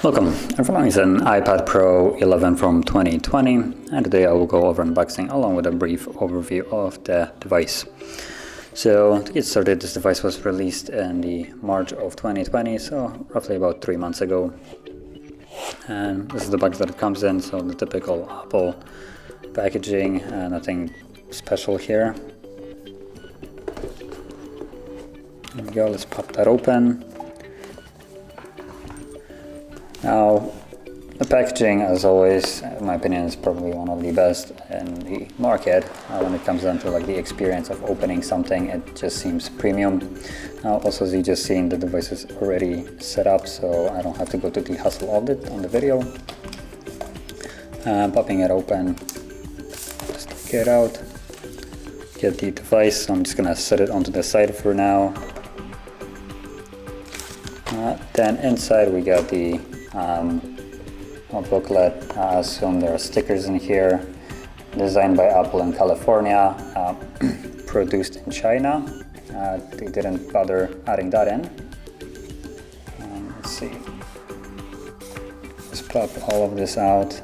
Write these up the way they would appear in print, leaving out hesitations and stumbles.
Welcome, everyone. It's an iPad Pro 11 from 2020, and today I will go over unboxing along with a brief overview of the device. So to get started, this device was released in the March of 2020, so roughly about 3 months ago. And this is the box that it comes in, so the typical Apple packaging, nothing special here. There we go, let's pop that open. Now, the packaging, as always, in my opinion, is probably one of the best in the market. When it comes down to the experience of opening something, it just seems premium. Now, also, as you just seen, the device is already set up, so I don't have to go to the hustle of it on the video. Popping it open, just take it out, get the device. So I'm just gonna set it onto the side for now. Then inside we got the booklet. I assume there are stickers in here. Designed by Apple in California, produced in China. They didn't bother adding that in. Let's see. Let's pop all of this out.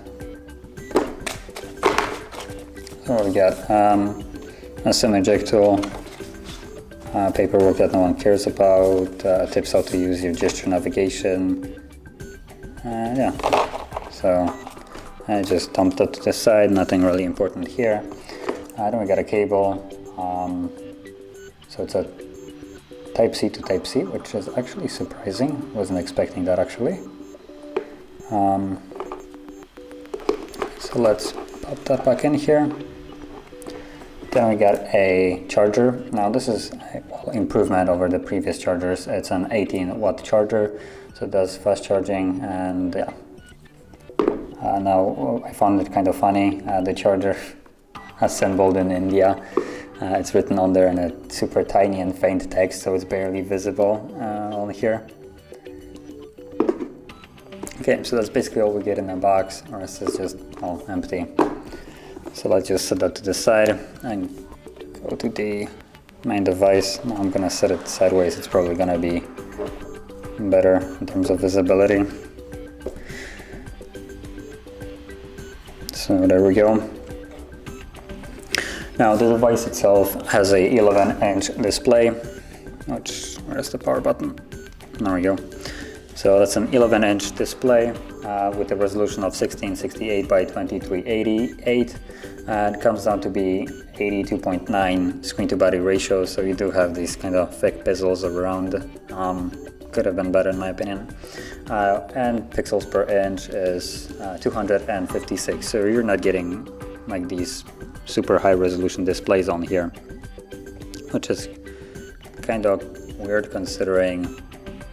So we got a SIM eject tool. Paperwork that no one cares about, tips how to use your gesture navigation, yeah, so I just dumped it to the side, nothing really important here. Then we got a cable, so it's a Type-C to Type-C, which is actually surprising, wasn't expecting that actually. So let's pop that back in here. Then we got a charger. Now this is an improvement over the previous chargers. It's an 18-watt charger, so it does fast charging. And yeah, now I found it kind of funny. The charger assembled in India. It's written on there in a super tiny and faint text, so it's barely visible on here. Okay, so that's basically all we get in the box. The rest is just all empty. So let's just set that to the side and go to the main device. Now I'm gonna set it sideways. It's probably gonna be better in terms of visibility. So there we go. Now the device itself has a 11-inch display, where's the power button? There we go. So that's an 11-inch display with a resolution of 1668 by 2388, and it comes down to be 82.9 screen to body ratio, so you do have these kind of thick bezels around. Could have been better in my opinion. And pixels per inch is 256, so you're not getting like these super high resolution displays on here, which is kind of weird considering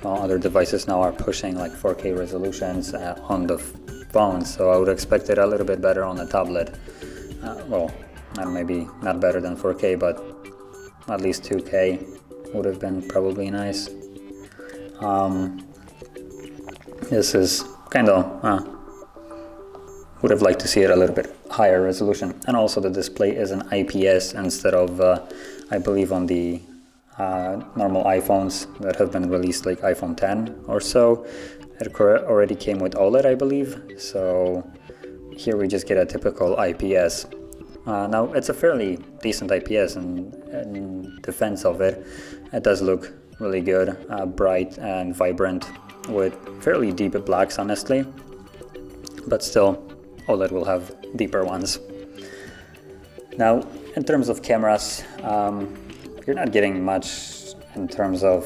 other devices now are pushing like 4K resolutions on the phone, so I would expect it a little bit better on the tablet. Well, maybe not better than 4K, but at least 2K would have been probably nice. This is kind of, would have liked to see it a little bit higher resolution. And also the display is an IPS instead of, I believe on the normal iPhones that have been released, like iPhone 10 or so, it already came with OLED, I believe. So here we just get a typical IPS. Now it's a fairly decent IPS, and in defense of it, it does look really good, bright and vibrant with fairly deep blacks, honestly. But still, OLED will have deeper ones. Now, in terms of cameras, you're not getting much in terms of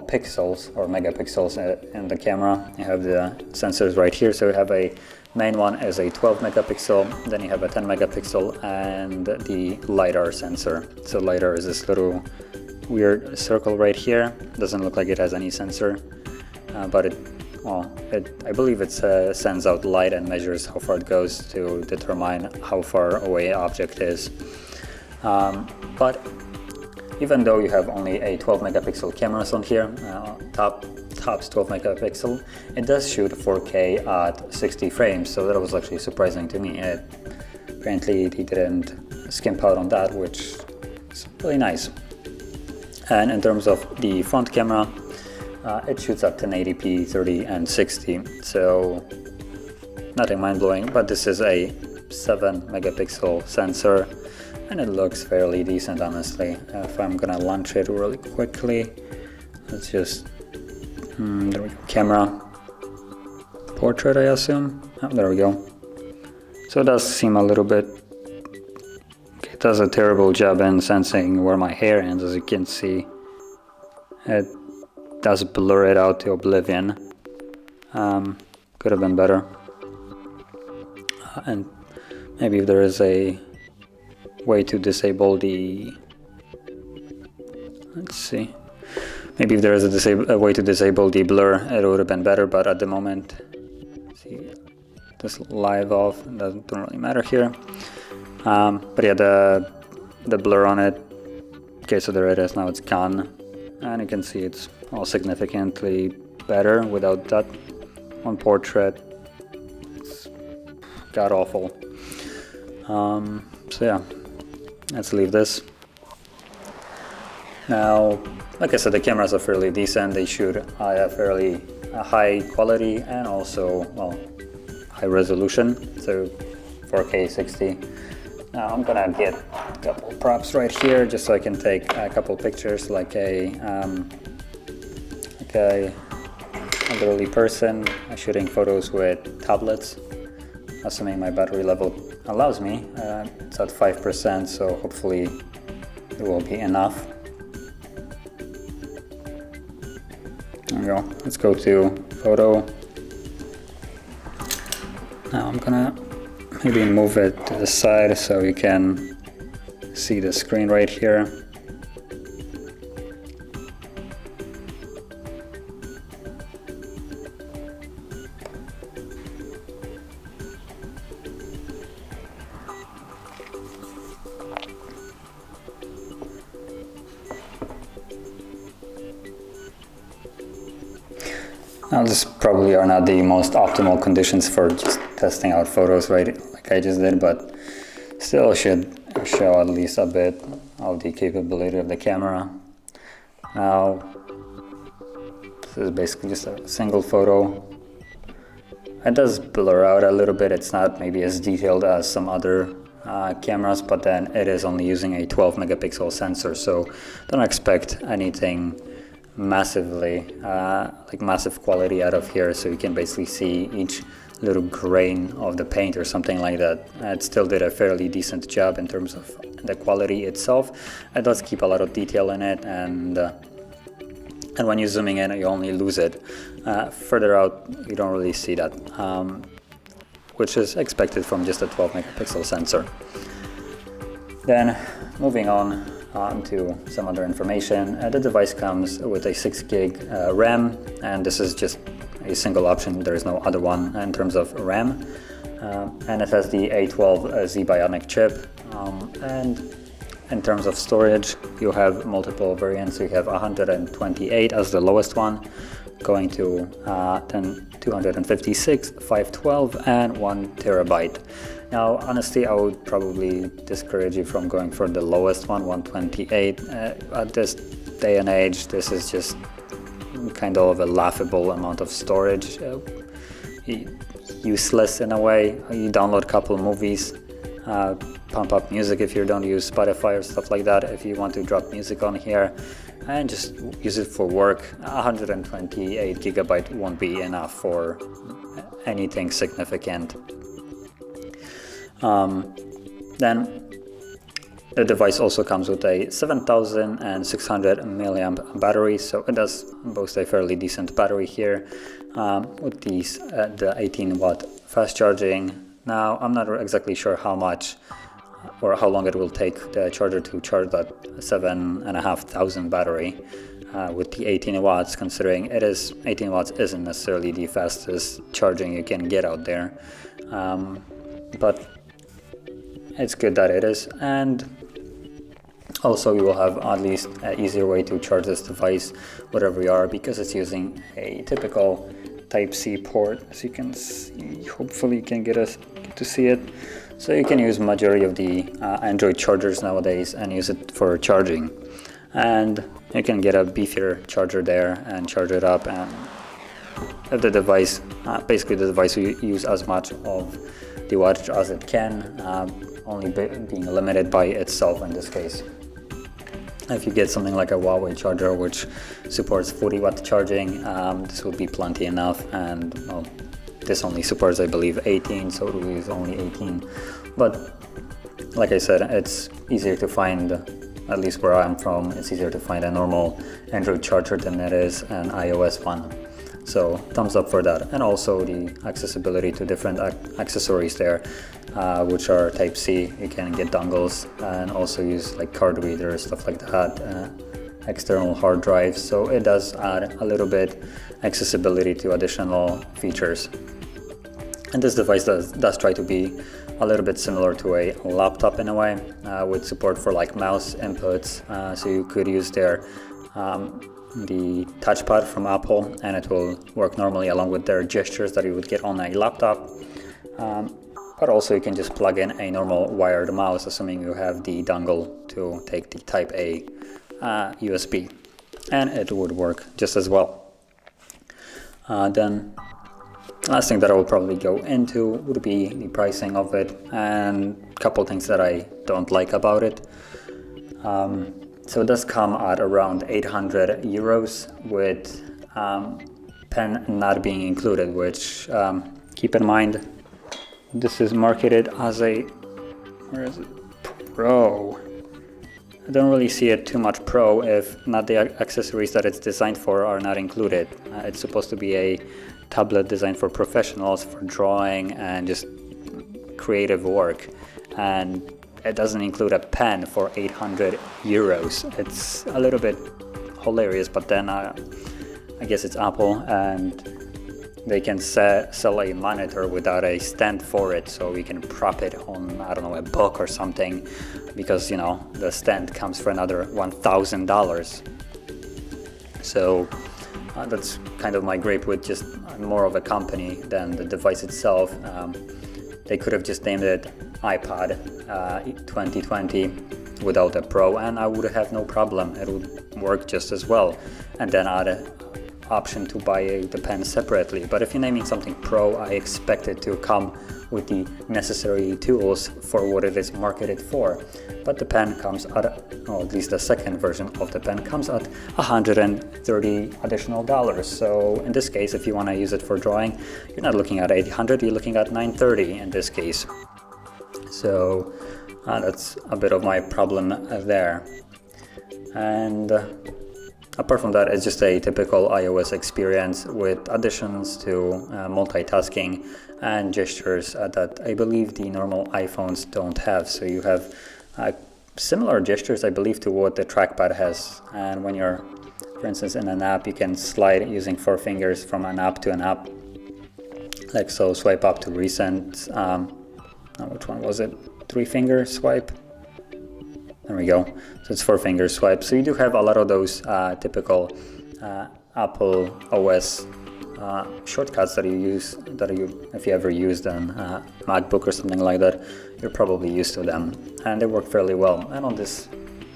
pixels or megapixels in the camera. You have the sensors right here. So you have a main one is a 12 megapixel, then you have a 10 megapixel and the LiDAR sensor. So LiDAR is this little weird circle right here. Doesn't look like it has any sensor, but I believe it sends out light and measures how far it goes to determine how far away an object is. But even though you have only a 12 megapixel cameras on here, top's 12 megapixel, it does shoot 4K at 60 frames, so that was actually surprising to me. Apparently he didn't skimp out on that, which is really nice. And in terms of the front camera, it shoots at 1080p, 30 and 60, so nothing mind-blowing, but this is a 7 megapixel sensor and it looks fairly decent, honestly. If I'm gonna launch it really quickly, let's just there we go. Camera, portrait, I assume. Oh, there we go. So it does seem a little bit, it does a terrible job in sensing where my hair ends. As you can see, it does blur it out to oblivion. Could have been better. And maybe if there is a way to disable the, let's see, maybe if there is a way to disable the blur, it would have been better, but at the moment, see, this live off, doesn't really matter here. But yeah, the blur on it, okay, so there it is, now it's gone, and you can see it's all significantly better without that. On portrait, it's god awful. So yeah, let's leave this. Now, like I said, the cameras are fairly decent. They shoot a fairly high quality and also, well, high resolution, so 4K 60. Now I'm gonna get a couple props right here just so I can take a couple pictures, like a elderly person shooting photos with tablets, assuming my battery level allows me. It's at 5%, so hopefully it will be enough. There we go. Let's go to photo. Now I'm gonna maybe move it to the side so you can see the screen right here. Now, this probably are not the most optimal conditions for just testing out photos, right, like I just did, but still should show at least a bit of the capability of the camera. Now, this is basically just a single photo. It does blur out a little bit. It's not maybe as detailed as some other cameras, but then it is only using a 12 megapixel sensor, so don't expect anything massively like massive quality out of here. So you can basically see each little grain of the paint or something like that. It still did a fairly decent job in terms of the quality itself. It does keep a lot of detail in it, and when you're zooming in, you only lose it. Further out, you don't really see that, which is expected from just a 12 megapixel sensor. Then moving on to some other information. The device comes with a 6 gig RAM, and this is just a single option. There is no other one in terms of RAM. And it has the A12Z Bionic chip. And in terms of storage, you have multiple variants. You have 128 as the lowest one, going to 256, 512, and 1 terabyte. Now, honestly, I would probably discourage you from going for the lowest one, 128. At this day and age, this is just kind of a laughable amount of storage. Useless in a way. You download a couple movies, pump up music if you don't use Spotify or stuff like that. If you want to drop music on here and just use it for work, 128 gigabyte won't be enough for anything significant. Then the device also comes with a 7600 milliamp battery, so it does boast a fairly decent battery here, with these the 18 watt fast charging. Now, I'm not exactly sure how much or how long it will take the charger to charge that 7,500 battery with the 18 watts, considering 18 watts isn't necessarily the fastest charging you can get out there, but it's good that it is. And also you will have at least an easier way to charge this device wherever you are, because it's using a typical Type-C port, as you can see. Hopefully you can get to see it. So you can use majority of the Android chargers nowadays and use it for charging. And you can get a beefier charger there and charge it up, and if the device, basically the device will use as much of the wattage as it can, only being limited by itself in this case. If you get something like a Huawei charger which supports 40 watt charging, this would be plenty enough, and well, this only supports I believe 18, so it will use only 18. But like I said, it's easier to find, at least where I'm from, it's easier to find a normal Android charger than it is an iOS one. So thumbs up for that. And also the accessibility to different accessories there, which are Type-C. You can get dongles and also use like card readers, stuff like that, external hard drives. So it does add a little bit accessibility to additional features. And this device does try to be a little bit similar to a laptop in a way, with support for like mouse inputs. So you could use the touchpad from Apple, and it will work normally along with their gestures that you would get on a laptop. But also you can just plug in a normal wired mouse, assuming you have the dongle to take the Type A USB, and it would work just as well. Then last thing that I will probably go into would be the pricing of it, and a couple things that I don't like about it. So it does come at around 800 euros with pen not being included, which keep in mind, this is marketed as a, where is it, Pro. I don't really see it too much Pro if not the accessories that it's designed for are not included. It's supposed to be a tablet designed for professionals, for drawing and just creative work, and it doesn't include a pen for 800 euros. It's a little bit hilarious, but then I guess it's Apple, and they can sell a monitor without a stand for it, so we can prop it on, I don't know, a book or something, because, you know, the stand comes for another $1,000. So that's kind of my gripe with just more of a company than the device itself. They could have just named it iPad 2020 without a Pro, and I would have no problem. It would work just as well, and then add an option to buy the pen separately. But if you're naming something Pro, I expect it to come with the necessary tools for what it is marketed for. But the pen comes at, or at least the second version of the pen comes at $130 additional. So in this case, if you want to use it for drawing, you're not looking at 800, you're looking at 930 in this case. So that's a bit of my problem there. And apart from that, it's just a typical iOS experience with additions to multitasking and gestures that I believe the normal iPhones don't have. So you have similar gestures, I believe, to what the trackpad has. And when you're, for instance, in an app, you can slide using 4 fingers from an app to an app. Like so, swipe up to recent. Which one was it? 3-finger swipe. There we go. So it's 4-finger swipe. So you do have a lot of those typical Apple OS shortcuts that you use, if you ever used an MacBook or something like that, you're probably used to them, and they work fairly well. And on this,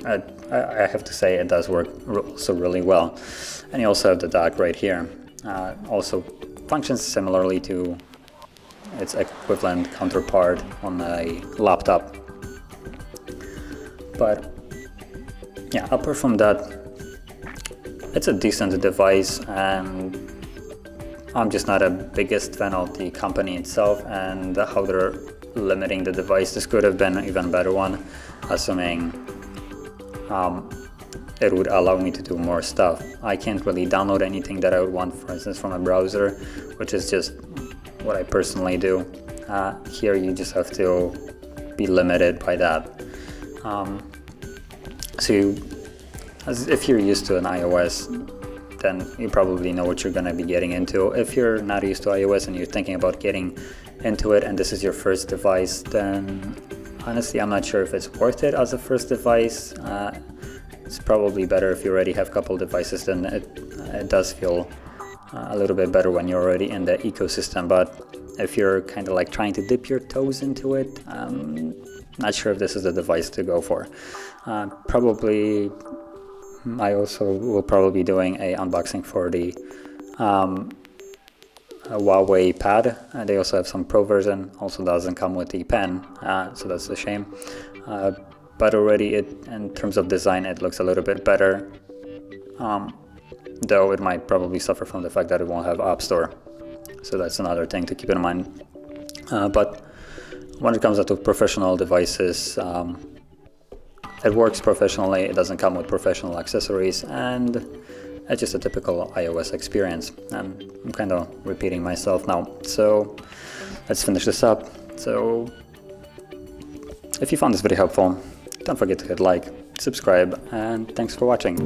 I have to say, it does work also really well. And you also have the dock right here. Also functions similarly to its equivalent counterpart on a laptop. But yeah, apart from that, it's a decent device, and I'm just not a biggest fan of the company itself and how they're limiting the device. This could have been an even better one, assuming it would allow me to do more stuff. I can't really download anything that I would want, for instance, from a browser, which is just what I personally do. Here you just have to be limited by that. So if you're used to an iOS, then you probably know what you're going to be getting into. If you're not used to iOS and you're thinking about getting into it and this is your first device, then honestly I'm not sure if it's worth it as a first device. It's probably better if you already have a couple devices, then it does feel a little bit better when you're already in the ecosystem. But if you're kind of like trying to dip your toes into it, not sure if this is the device to go for. Probably I also will probably be doing a unboxing for the Huawei pad. They also have some Pro version, also doesn't come with the pen, so that's a shame. But already in terms of design, it looks a little bit better, though it might probably suffer from the fact that it won't have App Store. So that's another thing to keep in mind. But when it comes to professional devices, it works professionally, it doesn't come with professional accessories, and it's just a typical iOS experience. And I'm kind of repeating myself now. So let's finish this up. So if you found this video helpful, don't forget to hit like, subscribe, and thanks for watching.